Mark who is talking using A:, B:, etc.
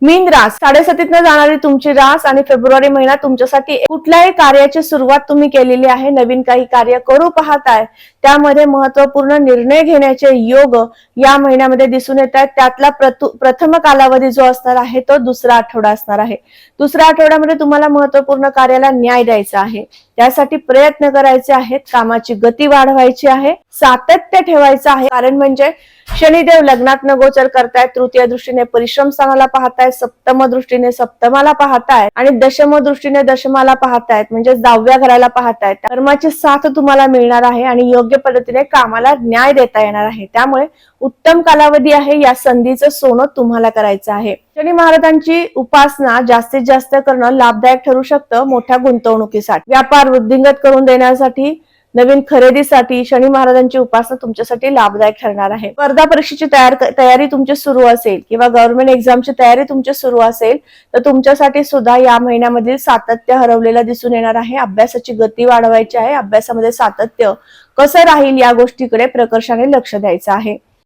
A: मीन रास 7.5 जाणारी तुमची रास आणि फेब्रुवारी महिना तुमच्यासाठी कुठल्याही कार्याची सुरुवात तुम्ही केलेली आहे, नवीन काही कार्य करू पाहताय, त्यामध्ये महत्वपूर्ण निर्णय घेण्याचे योग या महिन्यामध्ये दिसून येत आहेत। त्यातला प्रथम कालावधी जो असणार आहे तो दुसरा आठवडा असणार आहे। दुसऱ्या आठवड्यामध्ये तुम्हाला महत्वपूर्ण कार्याला न्याय द्यायचा आहे, त्यासाठी प्रयत्न करायचे आहेत, कामाची गती वाढवायची आहे, सातत्य ठेवायचं आहे। कारण म्हणजे शनिदेव लग्नात गोचर करतायत, तृतीय दृष्टीने परिश्रम स्थानाला पाहतायत, सप्तम दृष्टीने सप्तमाला पाहतायत आणि दशम दृष्टीने दशमाला पाहतायत, म्हणजे 10व्या घराला पाहतायत। कर्माची साथ तुम्हाला मिळणार आहे आणि योग्य पद्धतीने कामाला न्याय देता येणार आहे। त्यामुळे उत्तम कालावधी आहे, या संधीचं सोनं तुम्हाला करायचं आहे। शनी महाराजांची उपासना जास्तीत जास्त करणं लाभदायक ठरू शकतं मोठ्या गुंतवणुकीसाठी, व्यापार वृद्धिंगत करून देण्यासाठी, नवीन खरेदीसाठी शनी महाराजांची उपासना तुमच्यासाठी लाभदायक ठरणार आहे। स्पर्धा परीक्षेची तयारी तुमची सुरू असेल किंवा गव्हर्नमेंट एक्झामची तयारी तुमची सुरू असेल तर तुमच्यासाठी सुद्धा या महिन्यामध्ये सातत्य हरवलेलं दिसून येणार आहे। अभ्यासाची गती वाढवायची आहे, अभ्यासामध्ये सातत्य कसं राहील या गोष्टीकडे प्रकर्षाने लक्ष द्यायचं आहे।